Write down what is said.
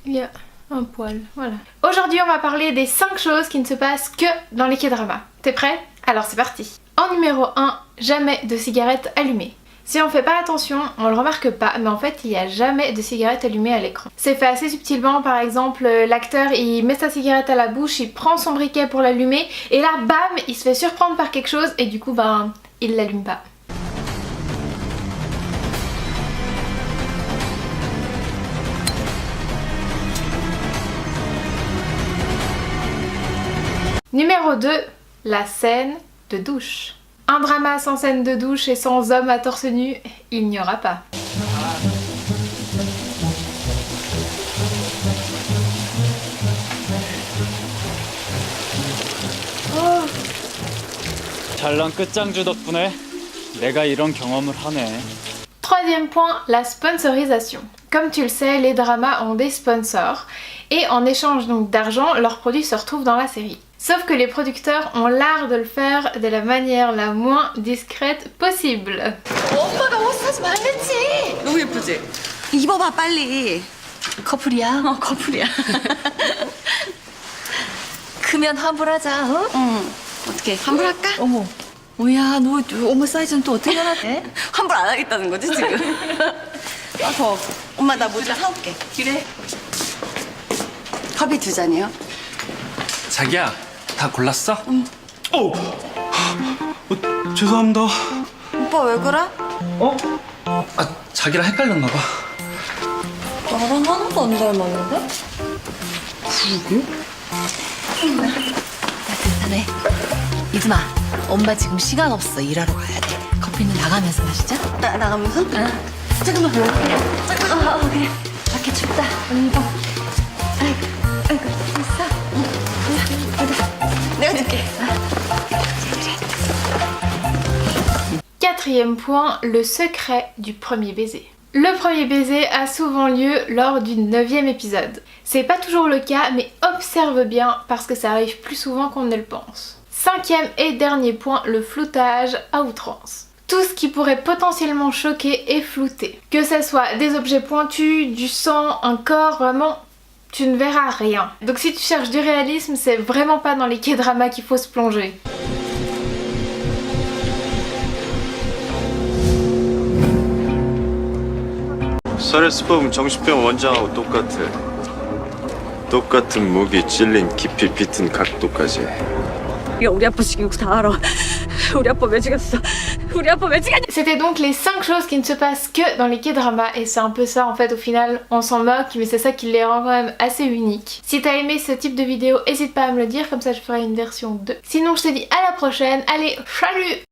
il y a un poil, voilà. Aujourd'hui on va parler des 5 choses qui ne se passent que dans les K-dramas. T'es prêt? Alors c'est parti. En numéro 1, jamais de cigarettes allumées. Si on fait pas attention, on le remarque pas, mais en fait il n'y a jamais de cigarette allumée à l'écran. C'est fait assez subtilement, par exemple l'acteur il met sa cigarette à la bouche, il prend son briquet pour l'allumer et là bam, il se fait surprendre par quelque chose et du coup ben il l'allume pas. Numéro 2, la scène de douche. Un drama sans scène de douche et sans homme à torse nu, il n'y aura pas. 잘난 끝장주 덕분에 내가 이런 경험을 하네. Troisième point, la sponsorisation. Comme tu le sais, les dramas ont des sponsors et en échange donc d'argent, leurs produits se retrouvent dans la série. Sauf que les producteurs ont l'art de le faire de la manière la moins discrète possible. 엄마가 옷 사지 말랬지. 너무 예쁘지? 입어봐 빨리. 커플이야? 커플이야. 크면 환불하자. 어? 응. 어떻게 환불할까? 어머. 뭐야 너 엄마 사이즈는 또 어떻게 알았대? 환불 안 하겠다는 거지 지금? 아 더. 엄마 나 뭐 좀 사올게. 그래. 커피 2잔이요. 자기야, 다 골랐어? 응. 죄송합니다. 오빠 왜 그래? 아, 자기랑 헷갈렸나 봐. 나랑 하나도 안 닮았는데? 따뜻하네. 이즈마, 엄마 지금 시간 없어. 일하러 가야 돼. 커피는 나가면서 마시자. 나가면서? 잠깐만. 잠깐만. 그래. 밖에 춥다. 언니 봐. 아이고, 됐어? 내가 줄게. Quatrième point, le secret du premier baiser. Le premier baiser a souvent lieu lors du 9e épisode. C'est pas toujours le cas, mais observe bien parce que ça arrive plus souvent qu'on ne le pense. 5e et dernier point, le floutage à outrance. Tout ce qui pourrait potentiellement choquer est flouté. Que ce soit des objets pointus, du sang, un corps, vraiment, tu ne verras rien. Donc si tu cherches du réalisme, c'est vraiment pas dans les K-dramas qu'il faut se plonger. 서울스법은 정신병 원장하고 똑같아. 똑같은 무기 찔린 깊이 비튼 각도까지. 야 우리 아빠 지금 다 알아. 우리 아빠 왜 죽였어? 우리 아빠 왜 죽였냐? C'était donc les 5 choses qui ne se passent que dans les K-dramas et c'est un peu ça en fait au final, on s'en moque mais c'est ça qui les rend quand même assez uniques. Si t'as aimé ce type de vidéo, n'hésite pas à me le dire, comme ça je ferai une version 2. Sinon je te dis à la prochaine, allez, salut!